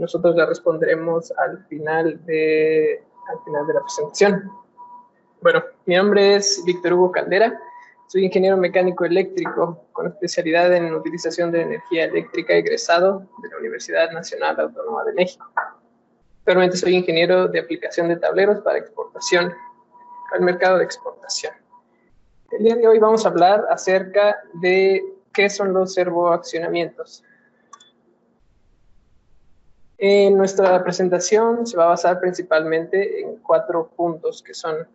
nosotros la responderemos al final de la presentación. Bueno, mi nombre es Víctor Hugo Caldera, soy ingeniero mecánico eléctrico con especialidad en utilización de energía eléctrica, egresado de la Universidad Nacional Autónoma de México. Actualmente soy ingeniero de aplicación de tableros para exportación, al mercado de exportación. El día de hoy vamos a hablar acerca de qué son los servoaccionamientos. Nuestra presentación se va a basar principalmente en 4 puntos, que son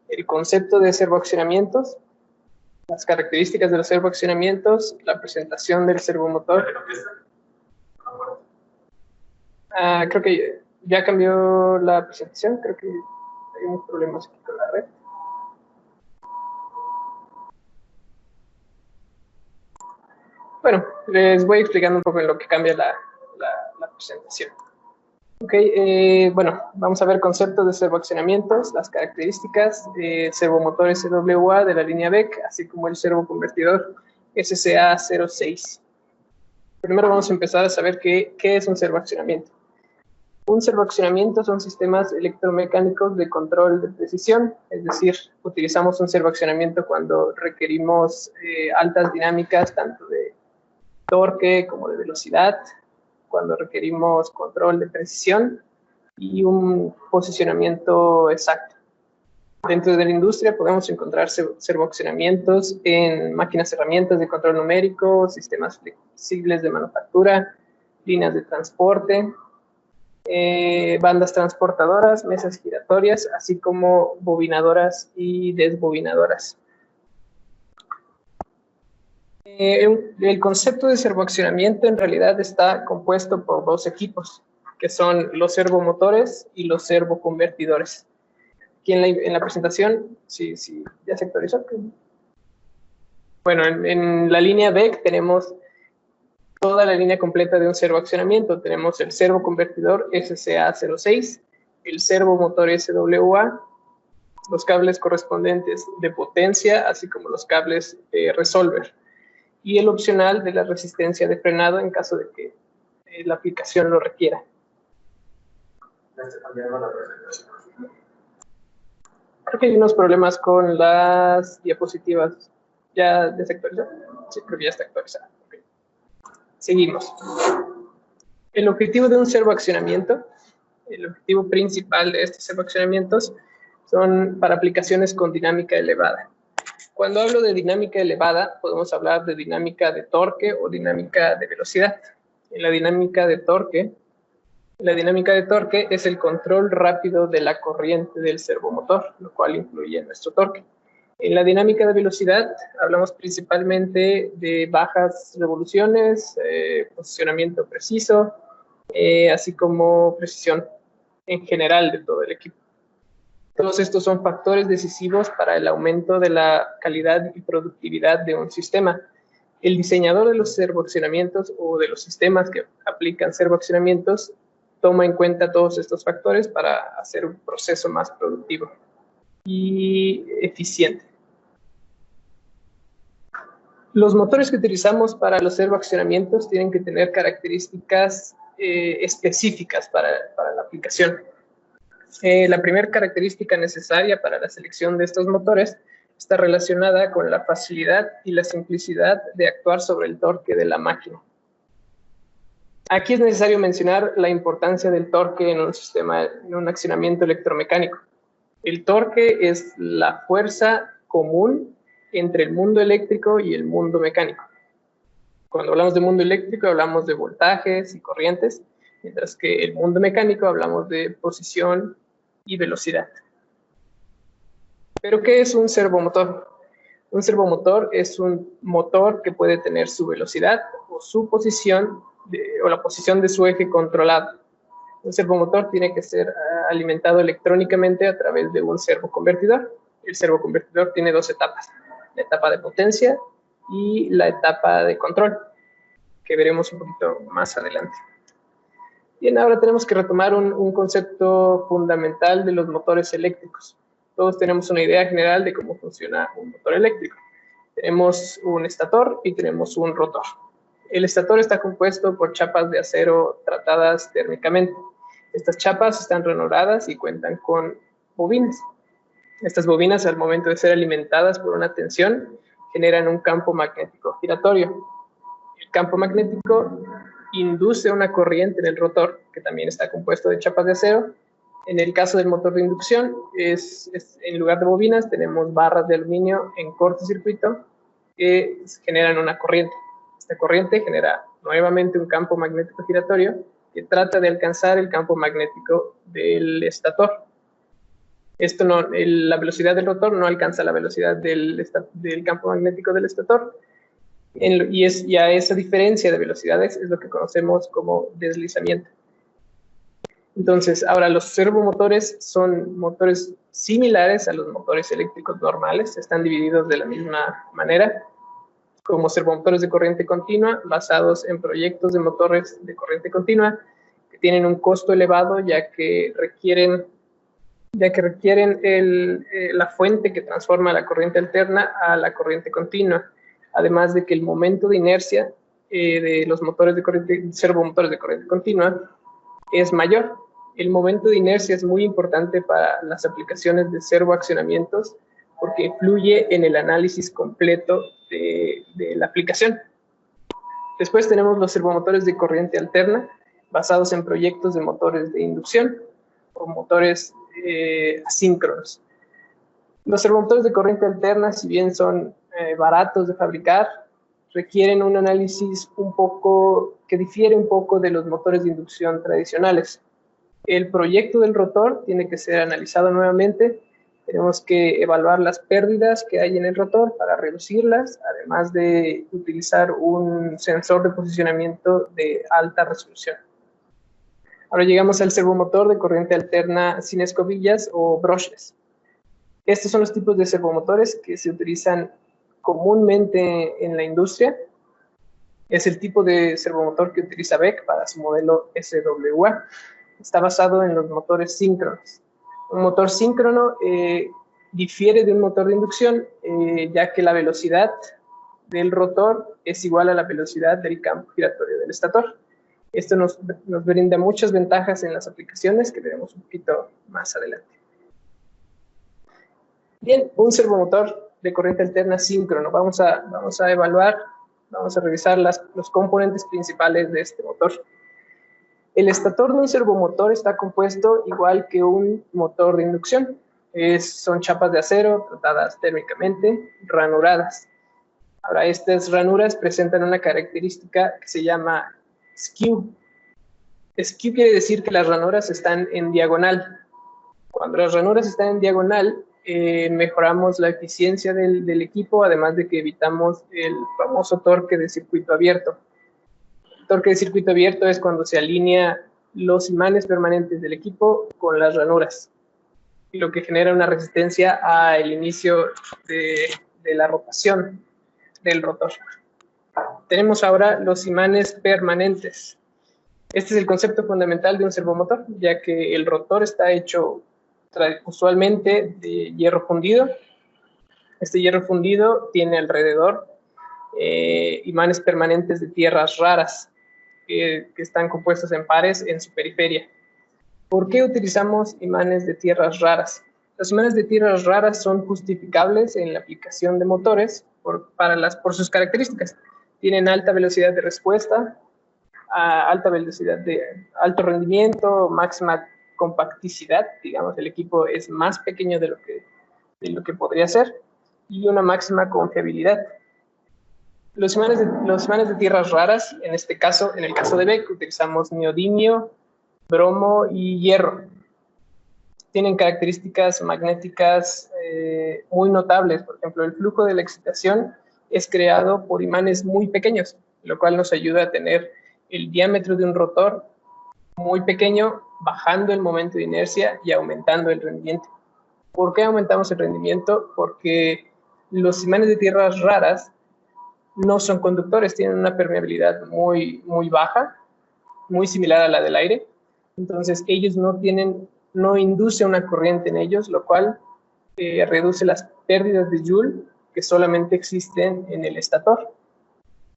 el concepto de servoaccionamientos, las características de los servoaccionamientos, la presentación del servomotor. Creo que ya cambió la presentación, creo que hay unos problemas aquí con la red. Bueno, les voy explicando un poco en lo que cambia la presentación. Ok, bueno, vamos a ver conceptos de servoaccionamientos, las características, servomotor SWA de la línea BEC, así como el servoconvertidor SCA06. Primero vamos a empezar a saber qué es un servoaccionamiento. Un servoaccionamiento son sistemas electromecánicos de control de precisión, es decir, utilizamos un servoaccionamiento cuando requerimos altas dinámicas, tanto de torque como de velocidad, cuando requerimos control de precisión y un posicionamiento exacto. Dentro de la industria podemos encontrar servoaccionamientos en máquinas herramientas de control numérico, sistemas flexibles de manufactura, líneas de transporte, bandas transportadoras, mesas giratorias, así como bobinadoras y desbobinadoras. El concepto de servoaccionamiento en realidad está compuesto por 2 equipos, que son los servomotores y los servoconvertidores. Aquí en la presentación, sí, ya se actualizó. Bueno, en la línea BEC tenemos toda la línea completa de un servoaccionamiento. Tenemos el servoconvertidor SCA06, el servomotor SWA, los cables correspondientes de potencia, así como los cables resolver, y el opcional de la resistencia de frenado en caso de que la aplicación lo requiera. Creo que hay unos problemas con las diapositivas. ¿Ya se actualizó? Sí, creo que ya está actualizado. Okay. Seguimos. El objetivo de un servoaccionamiento, el objetivo principal de estos servoaccionamientos son para aplicaciones con dinámica elevada. Cuando hablo de dinámica elevada, podemos hablar de dinámica de torque o dinámica de velocidad. En la dinámica de torque es el control rápido de la corriente del servomotor, lo cual influye en nuestro torque. En la dinámica de velocidad hablamos principalmente de bajas revoluciones, posicionamiento preciso, así como precisión en general de todo el equipo. Todos estos son factores decisivos para el aumento de la calidad y productividad de un sistema. El diseñador de los servoaccionamientos o de los sistemas que aplican servoaccionamientos toma en cuenta todos estos factores para hacer un proceso más productivo y eficiente. Los motores que utilizamos para los servoaccionamientos tienen que tener características específicas para la aplicación. La primera característica necesaria para la selección de estos motores está relacionada con la facilidad y la simplicidad de actuar sobre el torque de la máquina. Aquí es necesario mencionar la importancia del torque en un sistema, en un accionamiento electromecánico. El torque es la fuerza común entre el mundo eléctrico y el mundo mecánico. Cuando hablamos de mundo eléctrico hablamos de voltajes y corrientes, mientras que el mundo mecánico hablamos de posición y velocidad. ¿Pero qué es un servomotor? Un servomotor es un motor que puede tener su velocidad o su posición o la posición de su eje controlado. Un servomotor tiene que ser alimentado electrónicamente a través de un servoconvertidor. El servoconvertidor tiene 2 etapas, la etapa de potencia y la etapa de control, que veremos un poquito más adelante. Bien, ahora tenemos que retomar un concepto fundamental de los motores eléctricos. Todos tenemos una idea general de cómo funciona un motor eléctrico. Tenemos un estator y tenemos un rotor. El estator está compuesto por chapas de acero tratadas térmicamente. Estas chapas están ranuradas y cuentan con bobinas. Estas bobinas, al momento de ser alimentadas por una tensión, generan un campo magnético giratorio. El campo magnético induce una corriente en el rotor, que también está compuesto de chapas de acero. En el caso del motor de inducción, en lugar de bobinas, tenemos barras de aluminio en cortocircuito que generan una corriente. Esta corriente genera nuevamente un campo magnético giratorio que trata de alcanzar el campo magnético del estator. La velocidad del rotor no alcanza la velocidad del campo magnético del estator, y a esa diferencia de velocidades es lo que conocemos como deslizamiento. Entonces, ahora los servomotores son motores similares a los motores eléctricos normales, están divididos de la misma manera, como servomotores de corriente continua, basados en proyectos de motores de corriente continua, que tienen un costo elevado, ya que requieren la fuente que transforma la corriente alterna a la corriente continua, además de que el momento de inercia de los servomotores de corriente continua es mayor. El momento de inercia es muy importante para las aplicaciones de servoaccionamientos porque influye en el análisis completo de la aplicación. Después tenemos los servomotores de corriente alterna, basados en proyectos de motores de inducción o motores asíncronos. Los servomotores de corriente alterna, si bien son baratos de fabricar, requieren un análisis que difiere un poco de los motores de inducción tradicionales. El proyecto del rotor tiene que ser analizado nuevamente. Tenemos que evaluar las pérdidas que hay en el rotor para reducirlas, además de utilizar un sensor de posicionamiento de alta resolución. Ahora llegamos al servomotor de corriente alterna sin escobillas o brushless. Estos son los tipos de servomotores que se utilizan comúnmente en la industria. Es el tipo de servomotor que utiliza BEC para su modelo SWA. Está basado en los motores síncronos. Un motor síncrono difiere de un motor de inducción, ya que la velocidad del rotor es igual a la velocidad del campo giratorio del estator. Esto nos brinda muchas ventajas en las aplicaciones que veremos un poquito más adelante. Bien, un servomotor de corriente alterna síncrono. Vamos a revisar los componentes principales de este motor. El estator de un servomotor está compuesto igual que un motor de inducción. Son chapas de acero tratadas térmicamente, ranuradas. Ahora, estas ranuras presentan una característica que se llama skew. Skew quiere decir que las ranuras están en diagonal. Cuando las ranuras están en diagonal, mejoramos la eficiencia del equipo, además de que evitamos el famoso torque de circuito abierto. El torque de circuito abierto es cuando se alinea los imanes permanentes del equipo con las ranuras, y lo que genera una resistencia al inicio de la rotación del rotor. Tenemos ahora los imanes permanentes. Este es el concepto fundamental de un servomotor, ya que el rotor está hecho usualmente de hierro fundido. Este hierro fundido tiene alrededor imanes permanentes de tierras raras que están compuestos en pares en su periferia. ¿Por qué utilizamos imanes de tierras raras? Los imanes de tierras raras son justificables en la aplicación de motores por sus características. Tienen alta velocidad de respuesta, alta velocidad de alto rendimiento, máxima compacticidad, digamos, el equipo es más pequeño de lo que podría ser, y una máxima confiabilidad. Los imanes de tierras raras, en el caso de BEC, utilizamos neodimio, bromo y hierro. Tienen características magnéticas muy notables. Por ejemplo, el flujo de la excitación es creado por imanes muy pequeños, lo cual nos ayuda a tener el diámetro de un rotor muy pequeño, bajando el momento de inercia y aumentando el rendimiento. ¿Por qué aumentamos el rendimiento? Porque los imanes de tierras raras no son conductores, tienen una permeabilidad muy, muy baja, muy similar a la del aire. Entonces, ellos no induce una corriente en ellos, lo cual reduce las pérdidas de Joule que solamente existen en el estator.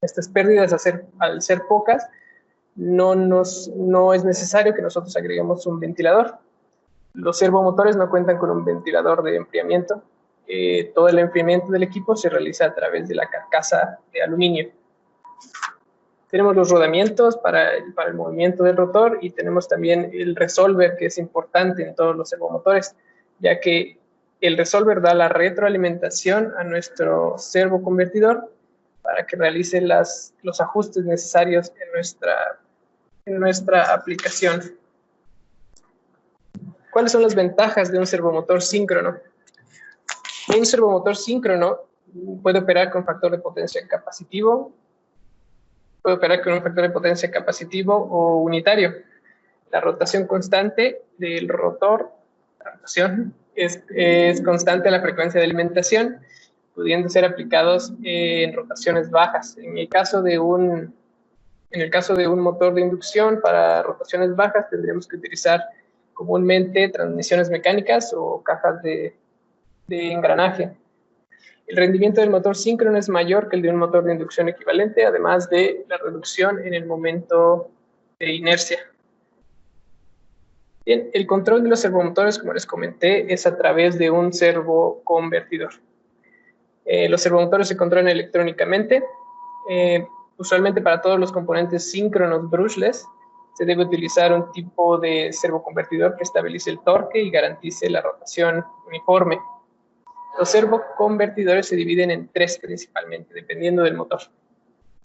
Estas pérdidas, al ser pocas, no es necesario que nosotros agreguemos un ventilador. Los servomotores no cuentan con un ventilador de enfriamiento. Todo el enfriamiento del equipo se realiza a través de la carcasa de aluminio. Tenemos los rodamientos para el movimiento del rotor y tenemos también el resolver, que es importante en todos los servomotores, ya que el resolver da la retroalimentación a nuestro servoconvertidor para que realice los ajustes necesarios en nuestra aplicación. ¿Cuáles son las ventajas de un servomotor síncrono? Un servomotor síncrono puede operar con factor de potencia capacitivo, puede operar con un factor de potencia capacitivo o unitario. La rotación constante del rotor, la rotación, es constante a la frecuencia de alimentación, pudiendo ser aplicados en rotaciones bajas. En el caso de un motor de inducción para rotaciones bajas, tendríamos que utilizar comúnmente transmisiones mecánicas o cajas de engranaje. El rendimiento del motor síncrono es mayor que el de un motor de inducción equivalente, además de la reducción en el momento de inercia. Bien, el control de los servomotores, como les comenté, es a través de un servoconvertidor. Los servomotores se controlan electrónicamente. Usualmente para todos los componentes síncronos brushless, se debe utilizar un tipo de servoconvertidor que estabilice el torque y garantice la rotación uniforme. Los servoconvertidores se dividen en tres principalmente, dependiendo del motor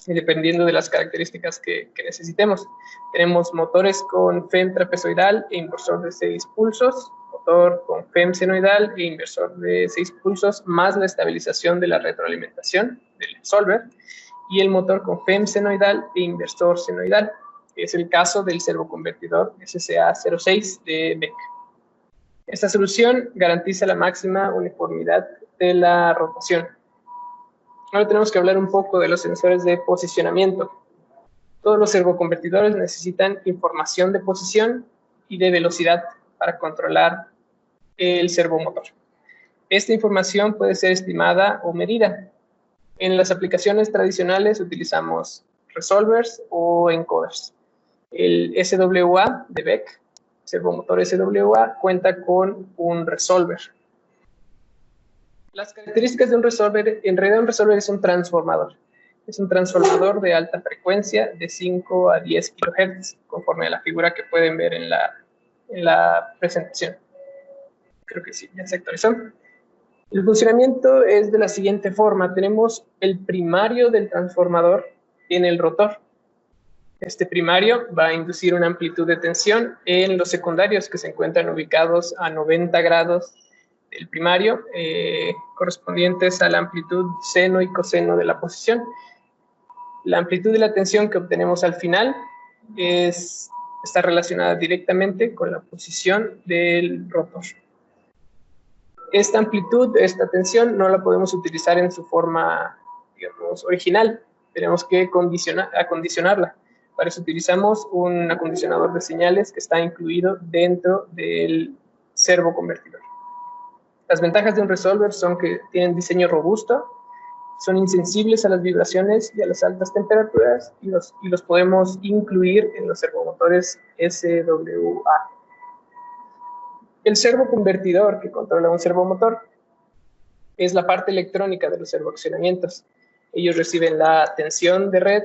y dependiendo de las características que necesitemos. Tenemos motores con FEM trapezoidal e inversor de 6 pulsos, motor con FEM senoidal e inversor de 6 pulsos, más la estabilización de la retroalimentación del solver, y el motor con FEM senoidal e inversor senoidal, que es el caso del servoconvertidor SCA06 de Beck. Esta solución garantiza la máxima uniformidad de la rotación. Ahora tenemos que hablar un poco de los sensores de posicionamiento. Todos los servoconvertidores necesitan información de posición y de velocidad para controlar el servomotor. Esta información puede ser estimada o medida. En las aplicaciones tradicionales utilizamos resolvers o encoders. El SWA de Beck, servomotor SWA, cuenta con un resolver. Las características de un resolver, en realidad un resolver es un transformador. Es un transformador de alta frecuencia de 5 a 10 kHz, conforme a la figura que pueden ver en la presentación. Creo que sí, ya se actualizó. El funcionamiento es de la siguiente forma. Tenemos el primario del transformador en el rotor. Este primario va a inducir una amplitud de tensión en los secundarios que se encuentran ubicados a 90 grados del primario, correspondientes a la amplitud seno y coseno de la posición. La amplitud de la tensión que obtenemos al final está relacionada directamente con la posición del rotor. Esta amplitud, esta tensión, no la podemos utilizar en su forma, digamos, original. Tenemos que acondicionarla. Para eso utilizamos un acondicionador de señales que está incluido dentro del servoconvertidor. Las ventajas de un resolver son que tienen diseño robusto, son insensibles a las vibraciones y a las altas temperaturas, y los podemos incluir en los servomotores SWA. El servoconvertidor que controla un servomotor es la parte electrónica de los servoaccionamientos. Ellos reciben la tensión de red,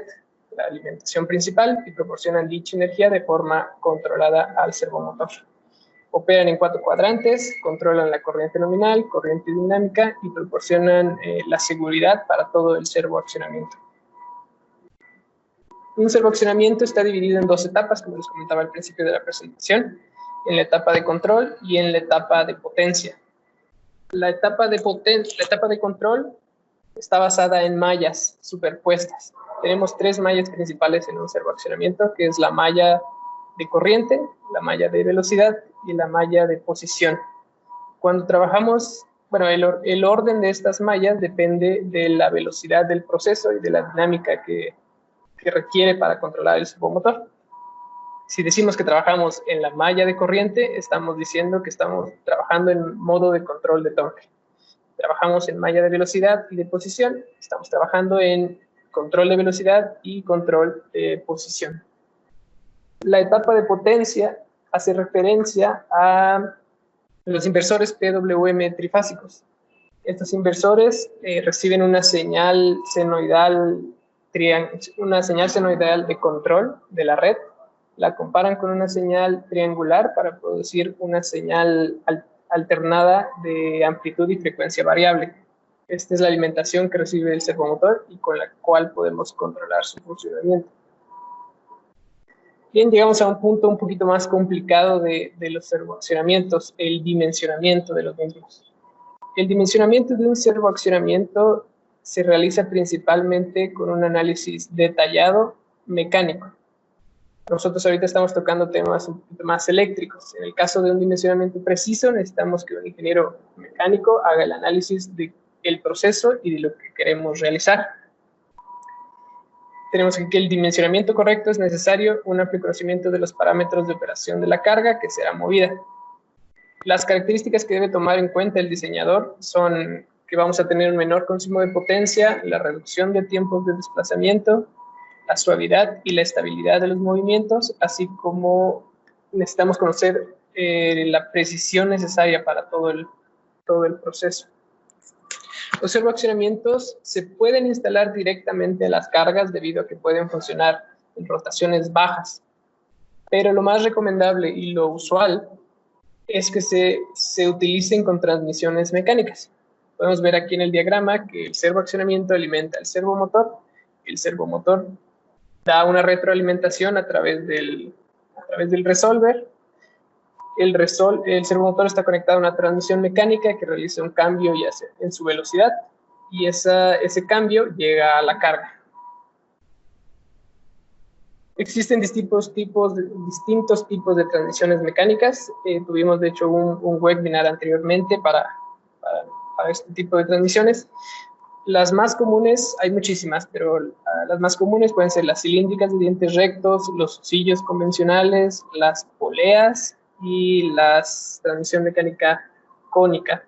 la alimentación principal, y proporcionan dicha energía de forma controlada al servomotor. Operan en 4 cuadrantes, controlan la corriente nominal, corriente dinámica y proporcionan la seguridad para todo el servoaccionamiento. Un servoaccionamiento está dividido en 2 etapas, como les comentaba al principio de la presentación, en la etapa de control y en la etapa de potencia. La etapa de control está basada en mallas superpuestas. Tenemos 3 mallas principales en un servoaccionamiento, que es la malla de corriente, la malla de velocidad y la malla de posición. Cuando trabajamos, bueno, el orden de estas mallas depende de la velocidad del proceso y de la dinámica que requiere para controlar el servomotor. Si decimos que trabajamos en la malla de corriente, estamos diciendo que estamos trabajando en modo de control de torque. Trabajamos en malla de velocidad y de posición, estamos trabajando en control de velocidad y control de posición. La etapa de potencia hace referencia a los inversores PWM trifásicos. Estos inversores reciben una señal senoidal de control de la red, la comparan con una señal triangular para producir una señal alternada de amplitud y frecuencia variable. Esta es la alimentación que recibe el servomotor y con la cual podemos controlar su funcionamiento. Bien, llegamos a un punto un poquito más complicado de los servoaccionamientos, el dimensionamiento de los mismos. El dimensionamiento de un servoaccionamiento se realiza principalmente con un análisis detallado mecánico. Nosotros ahorita estamos tocando temas un poquito más eléctricos. En el caso de un dimensionamiento preciso, necesitamos que un ingeniero mecánico haga el análisis del proceso y de lo que queremos realizar. Tenemos que el dimensionamiento correcto es necesario un amplio conocimiento de los parámetros de operación de la carga que será movida. Las características que debe tomar en cuenta el diseñador son que vamos a tener un menor consumo de potencia, la reducción de tiempos de desplazamiento, la suavidad y la estabilidad de los movimientos, así como necesitamos conocer la precisión necesaria para todo el proceso. Los servoaccionamientos se pueden instalar directamente a las cargas debido a que pueden funcionar en rotaciones bajas, pero lo más recomendable y lo usual es que se utilicen con transmisiones mecánicas. Podemos ver aquí en el diagrama que el servoaccionamiento alimenta el servomotor da una retroalimentación a través del resolver. El servomotor está conectado a una transmisión mecánica que realiza un cambio en su velocidad y ese cambio llega a la carga. Existen distintos tipos de transmisiones mecánicas. Tuvimos, de hecho, un webinar anteriormente para este tipo de transmisiones. Las más comunes, hay muchísimas, pero las más comunes pueden ser las cilíndricas de dientes rectos, los sillos convencionales, las poleas y la transmisión mecánica cónica.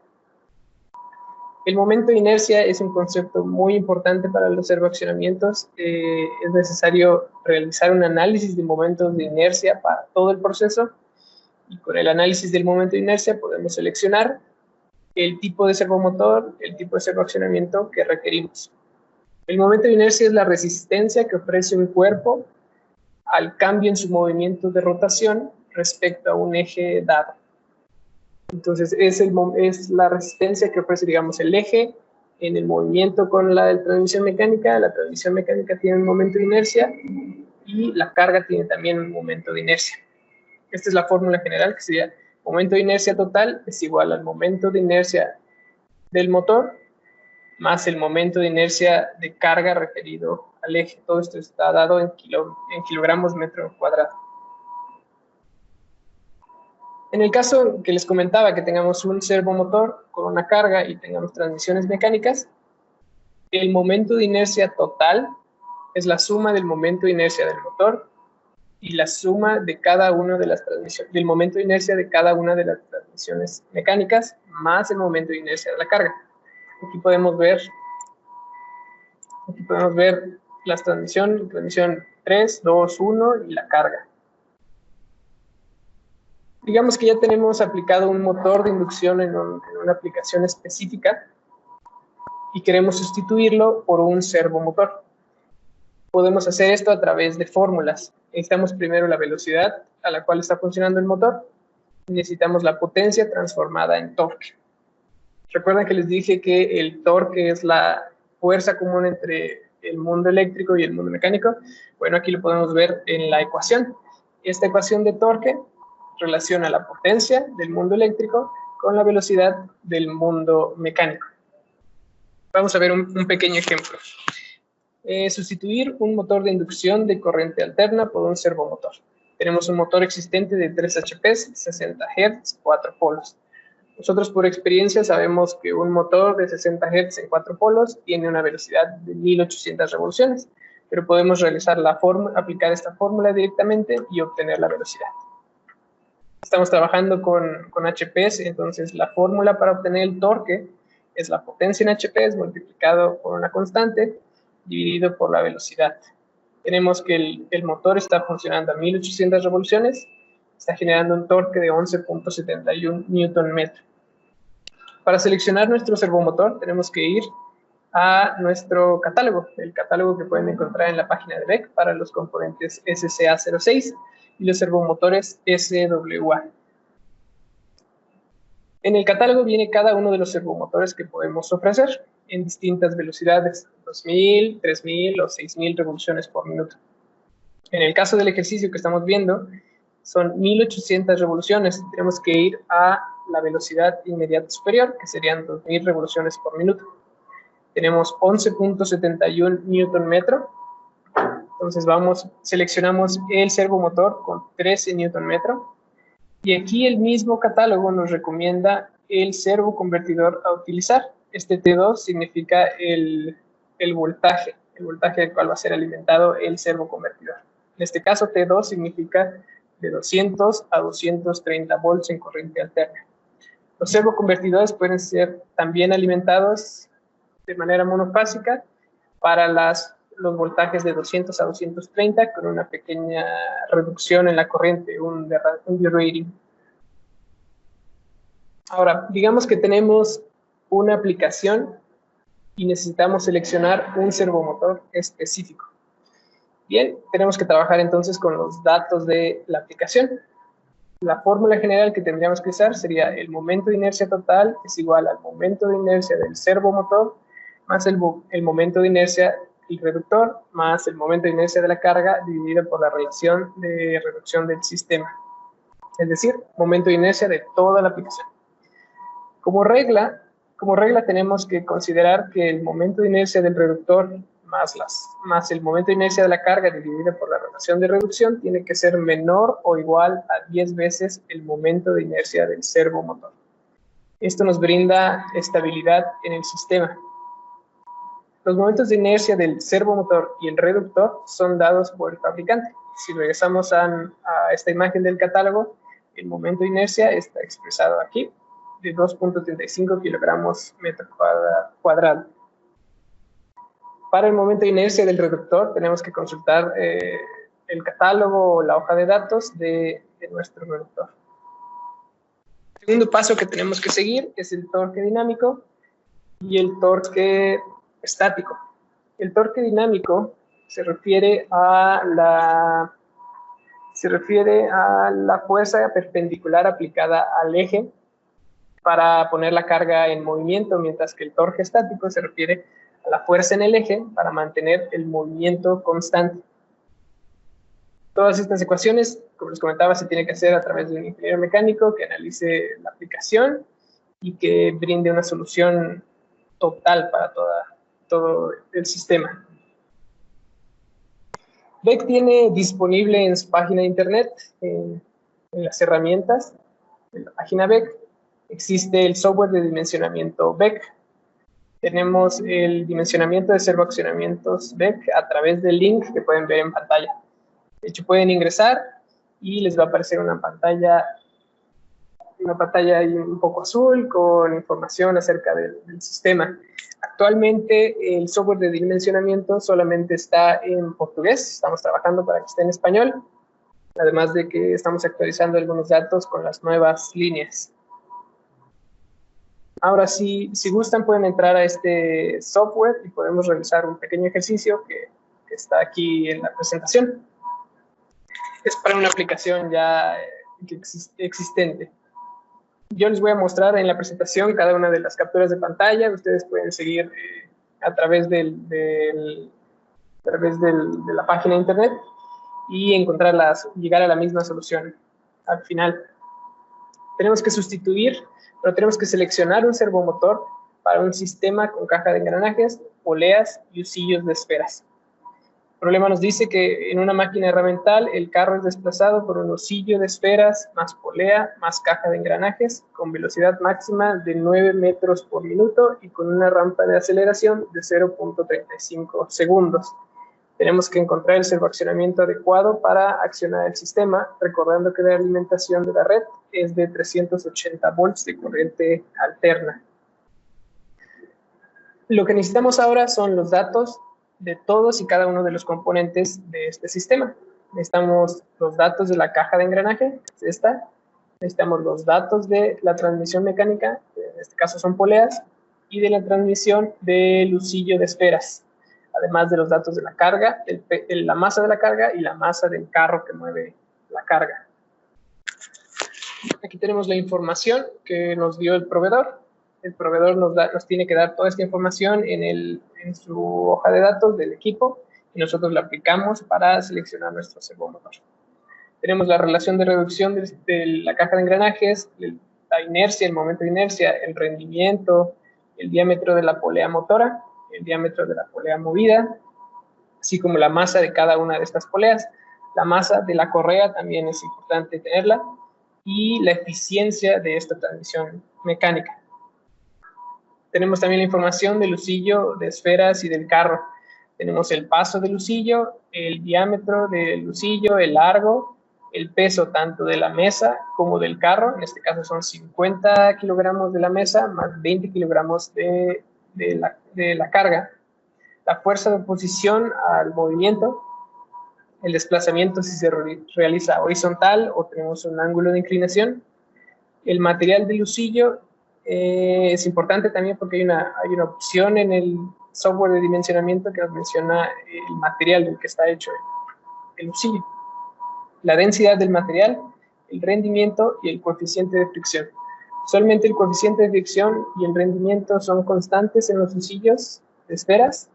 El momento de inercia es un concepto muy importante para los servoaccionamientos. Es necesario realizar un análisis de momentos de inercia para todo el proceso y con el análisis del momento de inercia podemos seleccionar el tipo de servomotor, el tipo de servoaccionamiento que requerimos. El momento de inercia es la resistencia que ofrece un cuerpo al cambio en su movimiento de rotación respecto a un eje dado. Entonces, es la resistencia que ofrece, digamos, el eje en el movimiento con la transmisión mecánica. La transmisión mecánica tiene un momento de inercia y la carga tiene también un momento de inercia. Esta es la fórmula general, que sería momento de inercia total es igual al momento de inercia del motor más el momento de inercia de carga referido al eje. Todo esto está dado en kilogramos metro cuadrado. En el caso que les comentaba que tengamos un servomotor con una carga y tengamos transmisiones mecánicas, el momento de inercia total es la suma del momento de inercia del motor y la suma de cada una de las transmisiones, del momento de inercia de cada una de las transmisiones mecánicas más el momento de inercia de la carga. Aquí podemos ver las transmisión 3, 2, 1 y la carga. Digamos que ya tenemos aplicado un motor de inducción en una aplicación específica y queremos sustituirlo por un servomotor. Podemos hacer esto a través de fórmulas. Necesitamos primero la velocidad a la cual está funcionando el motor. Necesitamos la potencia transformada en torque. Recuerdan que les dije que el torque es la fuerza común entre el mundo eléctrico y el mundo mecánico. Bueno, aquí lo podemos ver en la ecuación. Esta ecuación de torque relaciona la potencia del mundo eléctrico con la velocidad del mundo mecánico. Vamos a ver un pequeño ejemplo. Sustituir un motor de inducción de corriente alterna por un servomotor. Tenemos un motor existente de 3 HP, 60 Hz, 4 polos. Nosotros por experiencia sabemos que un motor de 60 Hz en 4 polos tiene una velocidad de 1800 revoluciones, pero podemos aplicar esta fórmula directamente y obtener la velocidad. Estamos trabajando con HPs, entonces la fórmula para obtener el torque es la potencia en HPs multiplicado por una constante dividido por la velocidad. Tenemos que el motor está funcionando a 1800 revoluciones, está generando un torque de 11.71 Nm. Para seleccionar nuestro servomotor tenemos que ir a nuestro catálogo, el catálogo que pueden encontrar en la página de BEC para los componentes SCA06 y los servomotores SWA. En el catálogo viene cada uno de los servomotores que podemos ofrecer en distintas velocidades, 2000, 3000 o 6000 revoluciones por minuto. En el caso del ejercicio que estamos viendo, son 1800 revoluciones. Tenemos que ir a la velocidad inmediata superior, que serían 2000 revoluciones por minuto. Tenemos 11.71 Nm. Entonces seleccionamos el servomotor con 13 Nm. Y aquí el mismo catálogo nos recomienda el servoconvertidor a utilizar. Este T2 significa el voltaje al cual va a ser alimentado el servoconvertidor. En este caso, T2 significa de 200 a 230 volts en corriente alterna. Los servoconvertidores pueden ser también alimentados de manera monofásica para los voltajes de 200 a 230 con una pequeña reducción en la corriente, un derating. Ahora, digamos que tenemos una aplicación y necesitamos seleccionar un servomotor específico. Bien, tenemos que trabajar entonces con los datos de la aplicación. La fórmula general que tendríamos que usar sería el momento de inercia total es igual al momento de inercia del servomotor más el momento de inercia del reductor más el momento de inercia de la carga dividido por la relación de reducción del sistema. Es decir, momento de inercia de toda la aplicación. Como regla tenemos que considerar que el momento de inercia del reductor más el momento de inercia de la carga dividido por la relación de reducción tiene que ser menor o igual a 10 veces el momento de inercia del servomotor. Esto nos brinda estabilidad en el sistema. Los momentos de inercia del servomotor y el reductor son dados por el fabricante. Si regresamos a esta imagen del catálogo, el momento de inercia está expresado aquí, de 2.35 kilogramos metro cuadrado. Para el momento de inercia del reductor tenemos que consultar el catálogo o la hoja de datos de nuestro reductor. El segundo paso que tenemos que seguir es el torque dinámico y el torque estático. El torque dinámico se refiere a la fuerza perpendicular aplicada al eje para poner la carga en movimiento, mientras que el torque estático se refiere a la fuerza en el eje para mantener el movimiento constante. Todas estas ecuaciones, como les comentaba, se tiene que hacer a través de un ingeniero mecánico que analice la aplicación y que brinde una solución total para todo el sistema. BEC tiene disponible en su página de internet, en las herramientas de la página BEC, existe el software de dimensionamiento BEC. Tenemos el dimensionamiento de servoaccionamientos BEC a través del link que pueden ver en pantalla. De hecho, pueden ingresar y les va a aparecer una pantalla ahí un poco azul con información acerca del sistema. Actualmente el software de dimensionamiento solamente está en portugués, estamos trabajando para que esté en español, además de que estamos actualizando algunos datos con las nuevas líneas. Ahora, si gustan, pueden entrar a este software y podemos realizar un pequeño ejercicio que está aquí en la presentación. Es para una aplicación ya existente. Yo les voy a mostrar en la presentación cada una de las capturas de pantalla. Ustedes pueden seguir a través de la página de internet y llegar a la misma solución al final. Tenemos que tenemos que seleccionar un servomotor para un sistema con caja de engranajes, poleas y husillos de esferas. El problema nos dice que en una máquina herramental el carro es desplazado por un husillo de esferas, más polea, más caja de engranajes, con velocidad máxima de 9 metros por minuto y con una rampa de aceleración de 0.35 segundos. Tenemos que encontrar el servoaccionamiento adecuado para accionar el sistema, recordando que la alimentación de la red es de 380 volts de corriente alterna. Lo que necesitamos ahora son los datos de todos y cada uno de los componentes de este sistema. Necesitamos los datos de la caja de engranaje, que es esta. Necesitamos los datos de la transmisión mecánica, que en este caso son poleas, y de la transmisión del husillo de esferas, además de los datos de la carga, la masa de la carga y la masa del carro que mueve la carga. Aquí tenemos la información que nos dio el proveedor. El proveedor nos tiene que dar toda esta información en su hoja de datos del equipo y nosotros la aplicamos para seleccionar nuestro servomotor. Tenemos la relación de reducción de la caja de engranajes, la inercia, el momento de inercia, el rendimiento, el diámetro de la polea motora, el diámetro de la polea movida, así como la masa de cada una de estas poleas. La masa de la correa también es importante tenerla, y la eficiencia de esta transmisión mecánica. Tenemos también la información del husillo, de esferas y del carro. Tenemos el paso del husillo, el diámetro del husillo, el largo, el peso tanto de la mesa como del carro. En este caso son 50 kilogramos de la mesa más 20 kilogramos de la carga. La fuerza de oposición al movimiento, el desplazamiento si se realiza horizontal o tenemos un ángulo de inclinación. El material del husillo es importante también porque hay una opción en el software de dimensionamiento que nos menciona el material del que está hecho el husillo. La densidad del material, el rendimiento y el coeficiente de fricción. Solamente el coeficiente de fricción y el rendimiento son constantes en los husillos de esferas.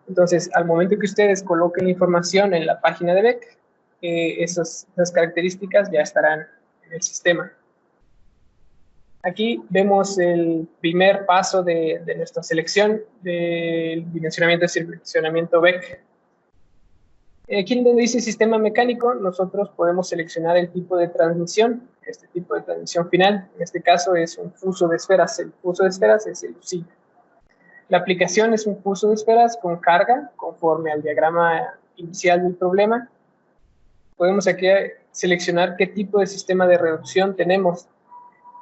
Entonces, al momento que ustedes coloquen la información en la página de BEC, esas características ya estarán en el sistema. Aquí vemos el primer paso de nuestra selección del dimensionamiento y seleccionamiento BEC. Aquí en donde dice sistema mecánico, nosotros podemos seleccionar el tipo de transmisión, este tipo de transmisión final. En este caso es un fuso de esferas. El fuso de esferas es el husillo. La aplicación es un fuso de esferas con carga, conforme al diagrama inicial del problema. Podemos aquí seleccionar qué tipo de sistema de reducción tenemos.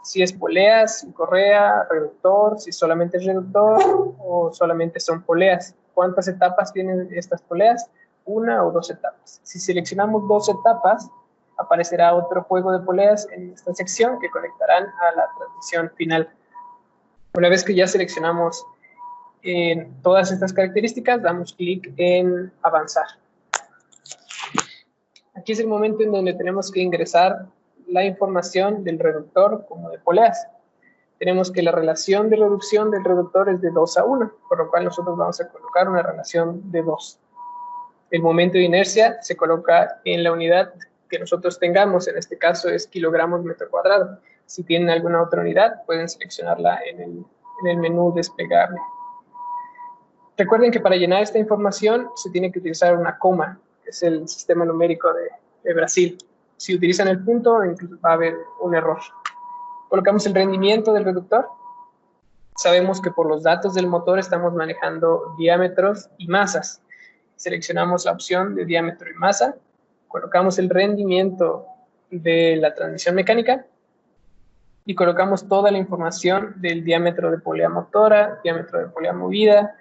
Si es poleas, correa, reductor, si solamente es reductor o solamente son poleas. ¿Cuántas etapas tienen estas poleas? 1 o 2 etapas. Si seleccionamos 2 etapas, aparecerá otro juego de poleas en esta sección que conectarán a la transmisión final. Una vez que ya seleccionamos todas estas características, damos clic en avanzar. Aquí es el momento en donde tenemos que ingresar la información del reductor como de poleas. Tenemos que la relación de reducción del reductor es de 2:1, por lo cual nosotros vamos a colocar una relación de 2. El momento de inercia se coloca en la unidad que nosotros tengamos, en este caso es kilogramos metro cuadrado. Si tienen alguna otra unidad, pueden seleccionarla en el menú desplegable. Recuerden que para llenar esta información se tiene que utilizar una coma, que es el sistema numérico de Brasil. Si utilizan el punto, incluso va a haber un error. Colocamos el rendimiento del reductor. Sabemos que por los datos del motor estamos manejando diámetros y masas. Seleccionamos la opción de diámetro y masa. Colocamos el rendimiento de la transmisión mecánica y colocamos toda la información del diámetro de polea motora, diámetro de polea movida,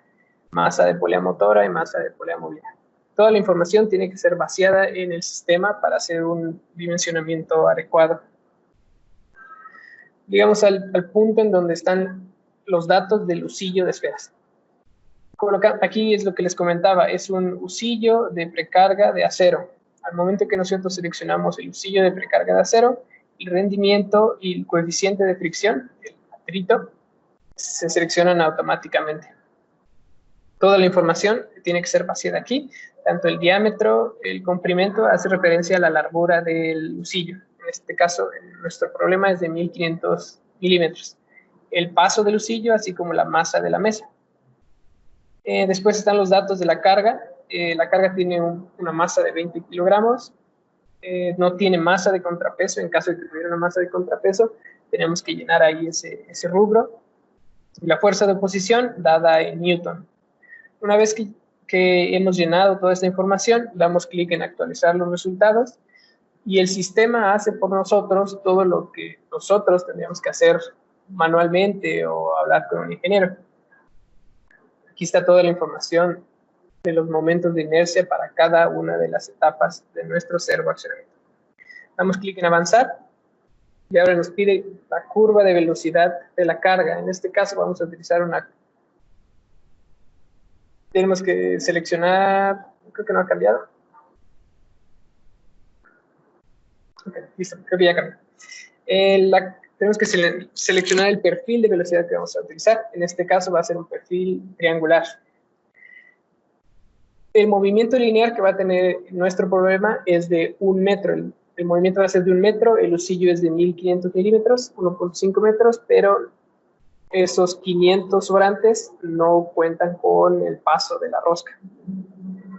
masa de polea motora y masa de polea movida. Toda la información tiene que ser vaciada en el sistema para hacer un dimensionamiento adecuado. Llegamos al punto en donde están los datos del husillo de esferas. Aquí es lo que les comentaba, es un husillo de precarga de acero. Al momento que nosotros seleccionamos el husillo de precarga de acero, el rendimiento y el coeficiente de fricción, el atrito, se seleccionan automáticamente. Toda la información tiene que ser vaciada aquí, tanto el diámetro, el comprimento hace referencia a la largura del husillo. En este caso, nuestro problema es de 1500 milímetros. El paso del husillo, así como la masa de la mesa. Después están los datos de la carga. La carga tiene una masa de 20 kilogramos. No tiene masa de contrapeso. En caso de que tuviera una masa de contrapeso, tenemos que llenar ahí ese rubro. La fuerza de oposición dada en Newton. Una vez que hemos llenado toda esta información, damos clic en actualizar los resultados y el sistema hace por nosotros todo lo que nosotros tendríamos que hacer manualmente o hablar con un ingeniero. Aquí está toda la información de los momentos de inercia para cada una de las etapas de nuestro servoaccionamiento. Damos clic en avanzar y ahora nos pide la curva de velocidad de la carga. En este caso vamos a utilizar una... Tenemos que seleccionar... Creo que no ha cambiado. Ok, listo, creo que ya cambió. Tenemos que seleccionar el perfil de velocidad que vamos a utilizar. En este caso va a ser un perfil triangular. El movimiento lineal que va a tener nuestro problema es de 1 metro. El movimiento va a ser de 1 metro, el husillo es de 1500 milímetros, 1.5 metros, pero esos 500 sobrantes no cuentan con el paso de la rosca.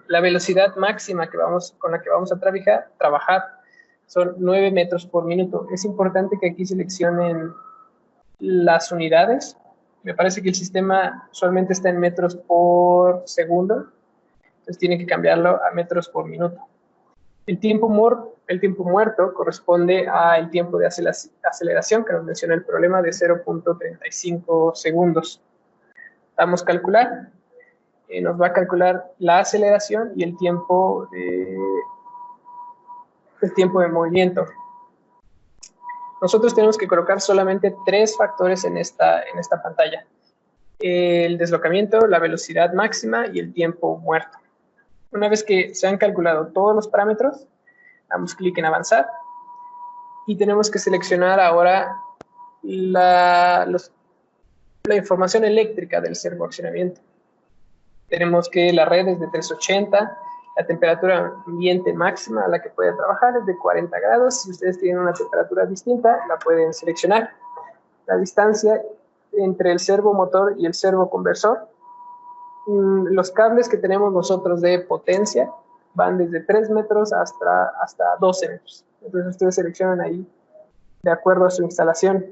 La velocidad máxima con la que vamos a trabajar son 9 metros por minuto. Es importante que aquí seleccionen las unidades. Me parece que el sistema usualmente está en metros por segundo, entonces tienen que cambiarlo a metros por minuto. El tiempo muerto corresponde al tiempo de aceleración que nos menciona el problema de 0.35 segundos. Damos calcular, nos va a calcular la aceleración y el tiempo de movimiento. Nosotros tenemos que colocar solamente 3 factores en esta pantalla: el deslocamiento, la velocidad máxima y el tiempo muerto. Una vez que se han calculado todos los parámetros, damos clic en avanzar y tenemos que seleccionar ahora la información eléctrica del servoaccionamiento. Tenemos que la red es de 380, la temperatura ambiente máxima a la que puede trabajar es de 40 grados. Si ustedes tienen una temperatura distinta, la pueden seleccionar. La distancia entre el servomotor y el servoconversor. Los cables que tenemos nosotros de potencia van desde 3 metros hasta 12 metros. Entonces ustedes seleccionan ahí de acuerdo a su instalación.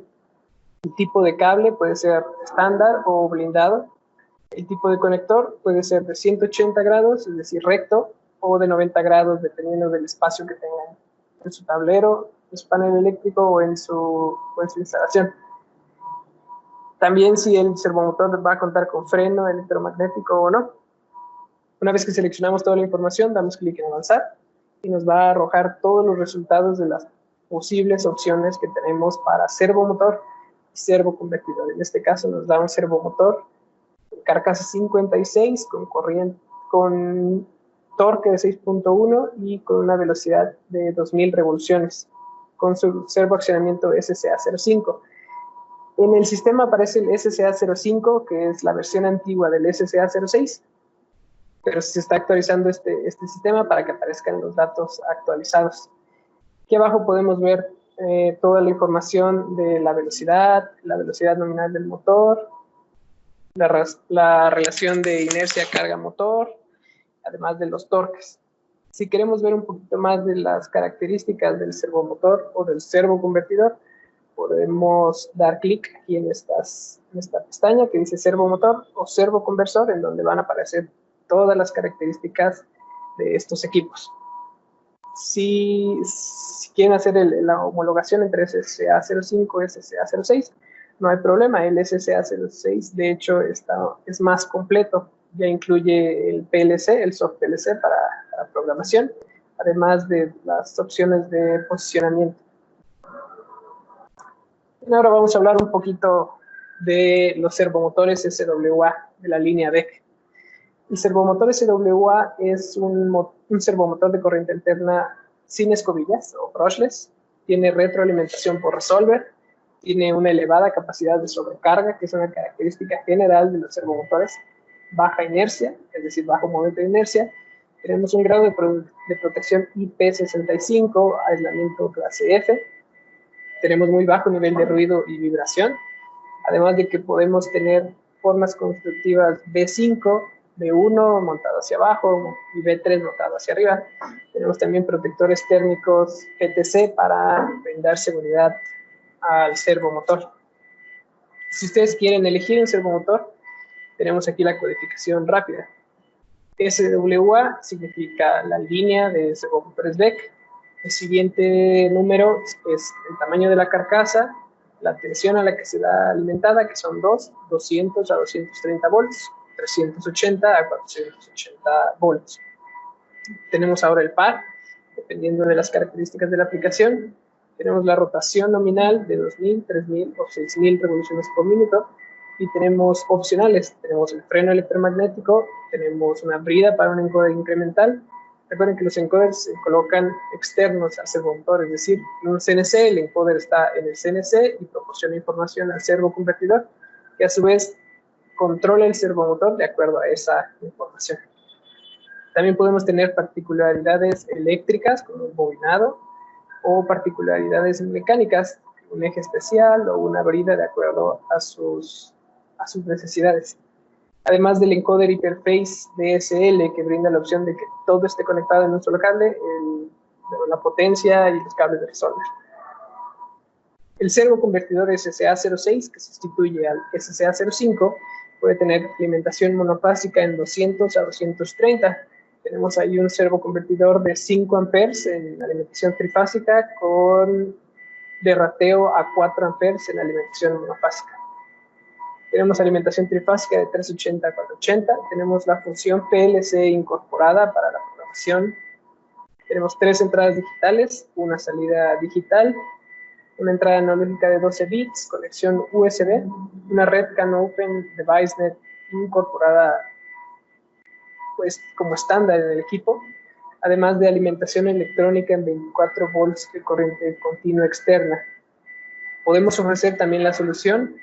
El tipo de cable puede ser estándar o blindado. El tipo de conector puede ser de 180 grados, es decir, recto, o de 90 grados, dependiendo del espacio que tengan en su tablero, en su panel eléctrico o en su instalación. También si el servomotor va a contar con freno electromagnético o no. Una vez que seleccionamos toda la información, damos clic en avanzar y nos va a arrojar todos los resultados de las posibles opciones que tenemos para servomotor y servoconvertidor. En este caso nos da un servomotor carcasa 56 con torque de 6.1 y con una velocidad de 2000 revoluciones, con su servoaccionamiento SCA05. En el sistema aparece el SCA05, que es la versión antigua del SCA06, pero se está actualizando este sistema para que aparezcan los datos actualizados. Aquí abajo podemos ver toda la información de la velocidad nominal del motor, la relación de inercia carga-motor, además de los torques. Si queremos ver un poquito más de las características del servomotor o del servoconvertidor, podemos dar clic aquí en esta pestaña que dice servomotor o servoconversor, en donde van a aparecer todas las características de estos equipos. Si quieren hacer la homologación entre SCA05 y SCA06, no hay problema. El SCA06, de hecho, es más completo. Ya incluye el PLC, el soft PLC para programación, además de las opciones de posicionamiento. Y ahora vamos a hablar un poquito de los servomotores SWA de la línea DEC. El servomotor SWA es un servomotor de corriente alterna sin escobillas o brushless. Tiene retroalimentación por resolver. Tiene una elevada capacidad de sobrecarga, que es una característica general de los servomotores. Baja inercia, es decir, bajo momento de inercia. Tenemos un grado de protección IP65, aislamiento clase F. Tenemos muy bajo nivel de ruido y vibración. Además de que podemos tener formas constructivas B5, B1 montado hacia abajo y B3 montado hacia arriba. Tenemos también protectores térmicos PTC para brindar seguridad al servomotor. Si ustedes quieren elegir un servomotor, tenemos aquí la codificación rápida. SWA significa la línea de servomotores DEC. El siguiente número es el tamaño de la carcasa, la tensión a la que se da alimentada, que son 200 a 230 volts. 380 a 480 volts. Tenemos ahora el par, dependiendo de las características de la aplicación. Tenemos la rotación nominal de 2000, 3000 o 6000 revoluciones por minuto. Y tenemos opcionales. Tenemos el freno electromagnético, tenemos una brida para un encoder incremental. Recuerden que los encoders se colocan externos al servomotor, es decir, en un CNC, el encoder está en el CNC y proporciona información al servoconvertidor, que a su vez controla el servomotor de acuerdo a esa información. También podemos tener particularidades eléctricas, como el bobinado, o particularidades mecánicas, un eje especial o una brida de acuerdo a sus necesidades. Además del encoder Hyperface DSL, que brinda la opción de que todo esté conectado en un solo cable, la potencia y los cables de resolver. El servoconvertidor SSA06, que sustituye al SSA05, puede tener alimentación monofásica en 200 a 230. Tenemos ahí un servoconvertidor de 5 amperes en alimentación trifásica con derrateo a 4 amperes en alimentación monofásica. Tenemos alimentación trifásica de 380 a 480. Tenemos la función PLC incorporada para la programación. Tenemos 3 entradas digitales, una salida digital, una entrada analógica de 12 bits, conexión USB, una red CAN Open DeviceNet incorporada pues como estándar en el equipo, además de alimentación electrónica en 24 volts de corriente continua externa. Podemos ofrecer también la solución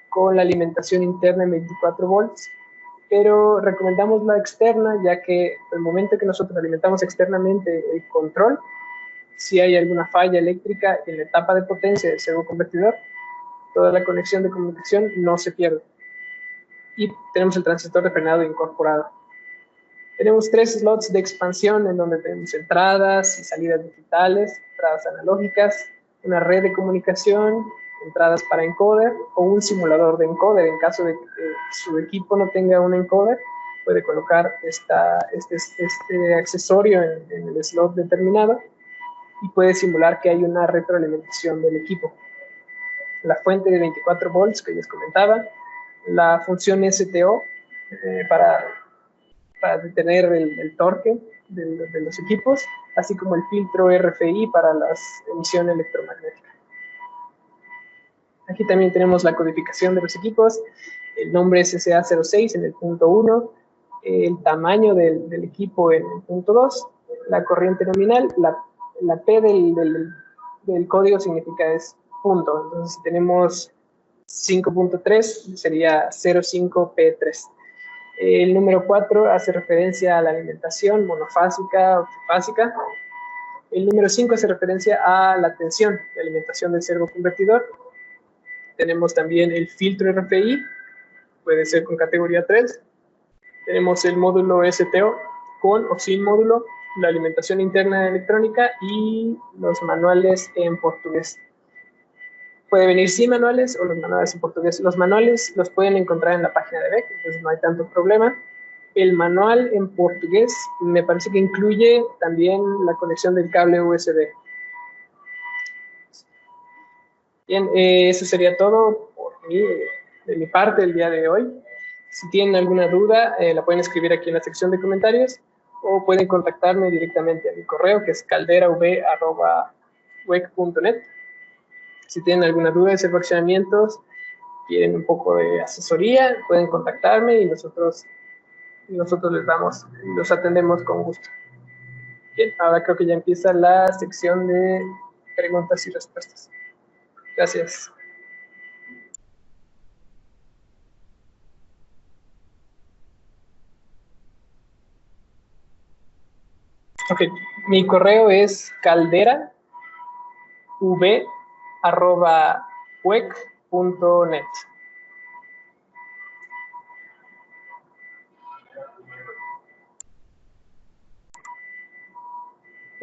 con la alimentación interna en 24 volts, pero recomendamos la externa, ya que el momento que nosotros alimentamos externamente el control, si hay alguna falla eléctrica en la etapa de potencia del servoconvertidor, toda la conexión de comunicación no se pierde. Y tenemos el transistor de frenado incorporado. Tenemos 3 slots de expansión en donde tenemos entradas y salidas digitales, entradas analógicas, una red de comunicación, entradas para encoder o un simulador de encoder. En caso de que su equipo no tenga un encoder, puede colocar este accesorio en el slot determinado y puede simular que hay una retroalimentación del equipo. La fuente de 24 volts que les comentaba, la función STO para detener el torque de los equipos, así como el filtro RFI para la emisión electromagnética. Aquí también tenemos la codificación de los equipos, el nombre SSA06 en el punto 1, el tamaño del equipo en el punto 2, la corriente nominal, la P del código significa es punto, entonces si tenemos 5.3 sería 05P3. El número 4 hace referencia a la alimentación monofásica o trifásica. El número 5 hace referencia a la tensión de alimentación del servoconvertidor. Tenemos también el filtro RFI, puede ser con categoría 3. Tenemos el módulo STO con o sin módulo, la alimentación interna electrónica y los manuales en portugués. Puede venir sin manuales o los manuales en portugués. Los manuales los pueden encontrar en la página de BEC, entonces no hay tanto problema. El manual en portugués me parece que incluye también la conexión del cable USB. Bien, eso sería todo por mí, de mi parte el día de hoy. Si tienen alguna duda, la pueden escribir aquí en la sección de comentarios o pueden contactarme directamente a mi correo, que es calderav@wec.net. Si tienen alguna duda de servoaccionamientos, quieren un poco de asesoría, pueden contactarme y nosotros los atendemos con gusto. Bien, ahora creo que ya empieza la sección de preguntas y respuestas. Gracias. Ok, mi correo es calderav@wec.net.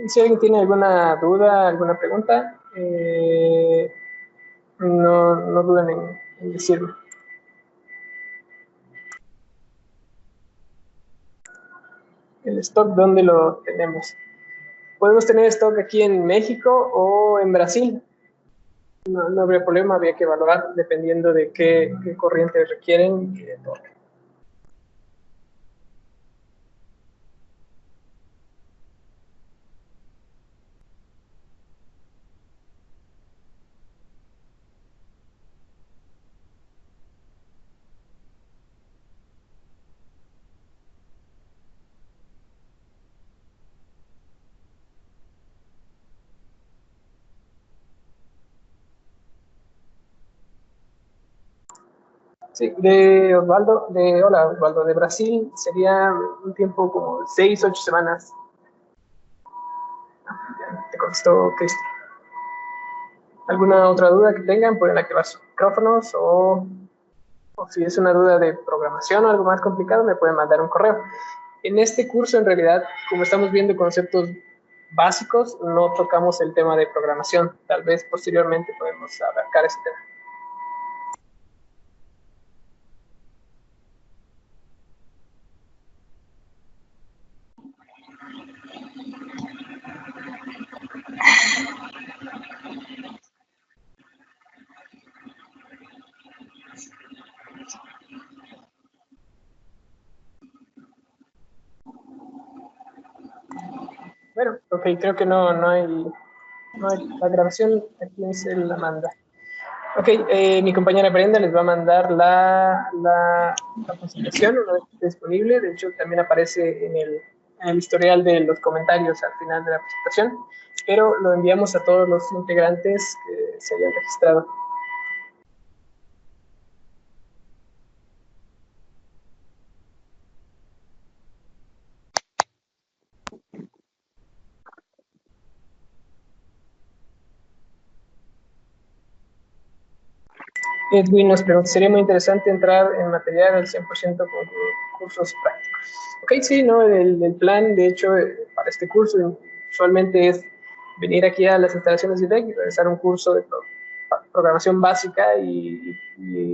Si alguien tiene alguna duda, alguna pregunta, no duden en decirme. El stock, ¿dónde lo tenemos? Podemos tener stock aquí en México o en Brasil. No habría problema, habría que evaluar dependiendo de qué corriente requieren y de torque. Sí, hola Osvaldo, de Brasil sería un tiempo como 6, 8 semanas. Ya, te contestó Cristian. ¿Alguna otra duda que tengan? Pueden activar sus micrófonos o si es una duda de programación o algo más complicado, me pueden mandar un correo. En este curso, en realidad, como estamos viendo conceptos básicos, no tocamos el tema de programación. Tal vez posteriormente podemos abarcar ese tema. Bueno, ok, creo que no hay la grabación, aquí se la manda. Ok, mi compañera Brenda les va a mandar la presentación una vez que esté disponible. De hecho, también aparece en el historial de los comentarios al final de la presentación, pero lo enviamos a todos los integrantes que se hayan registrado. Edwin nos pregunta, sería muy interesante entrar en material al 100% con cursos prácticos. Ok, sí, ¿no? El plan, de hecho, para este curso usualmente es venir aquí a las instalaciones de IDEC y realizar un curso de programación básica y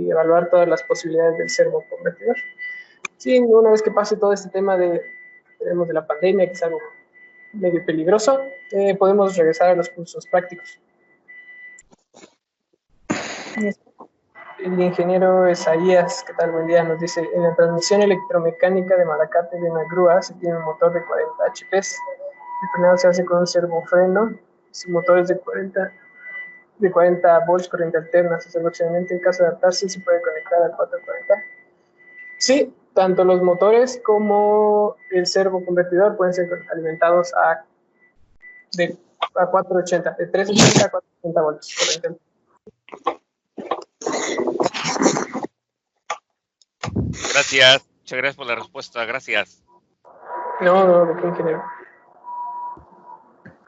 evaluar todas las posibilidades del servo convertidor. Sí, una vez que pase todo este tema de la pandemia, que es algo medio peligroso, podemos regresar a los cursos prácticos. El ingeniero Esaías, ¿qué tal? Buen día. Nos dice, en la transmisión electromecánica de Malacate de una grúa se tiene un motor de 40 HP. El frenado se hace con un servofreno. Su motor es de 40 volts corriente alterna. Aproximadamente en caso de adaptarse se puede conectar al 440. Sí, tanto los motores como el servoconvertidor pueden ser alimentados a 480, de 380 a 480 volts corriente. Gracias, muchas gracias por la respuesta, gracias. No, de qué ingeniero.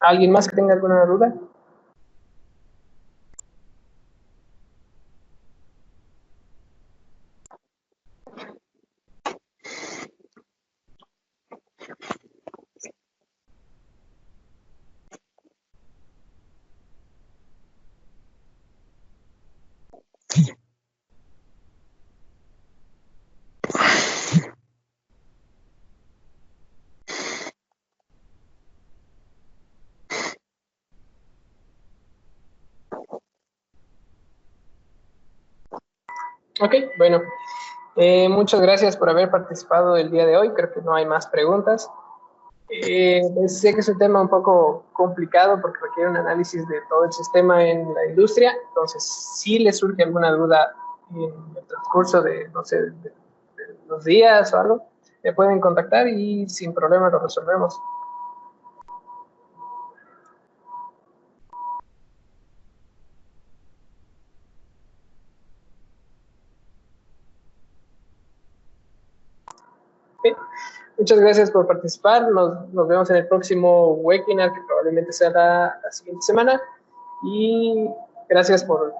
¿Alguien más que tenga alguna duda? Ok, bueno. Muchas gracias por haber participado el día de hoy. Creo que no hay más preguntas. Sé que es un tema un poco complicado porque requiere un análisis de todo el sistema en la industria. Entonces, si les surge alguna duda en el transcurso de, no sé, de los días o algo, me pueden contactar y sin problema lo resolvemos. ¿Sí? Muchas gracias por participar. Nos vemos en el próximo webinar que probablemente sea la siguiente semana. Y gracias por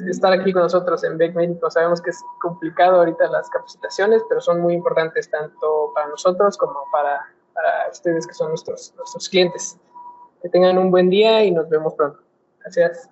estar aquí con nosotros en Beck Médico. Sabemos que es complicado ahorita las capacitaciones, pero son muy importantes tanto para nosotros como para ustedes que son nuestros clientes. Que tengan un buen día y nos vemos pronto. Gracias.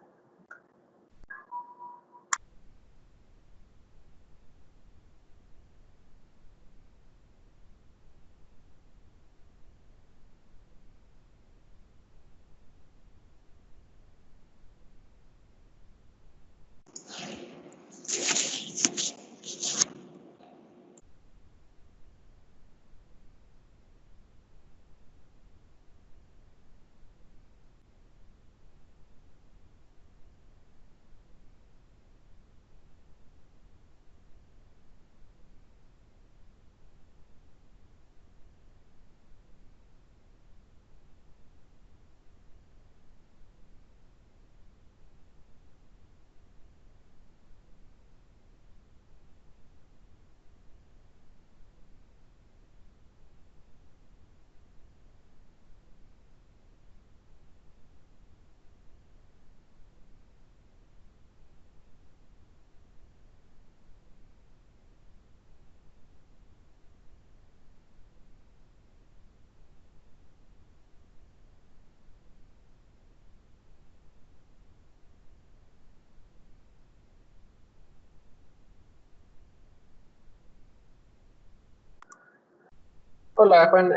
Hola, Juan.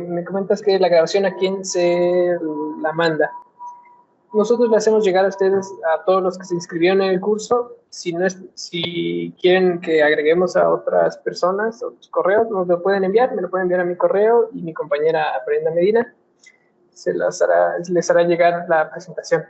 Me comentas que la grabación a quién se la manda. Nosotros le hacemos llegar a ustedes, a todos los que se inscribieron en el curso. Si, no es, si quieren que agreguemos a otras personas, otros correos, nos lo pueden enviar. Me lo pueden enviar a mi correo y mi compañera Brenda Medina les hará llegar la presentación.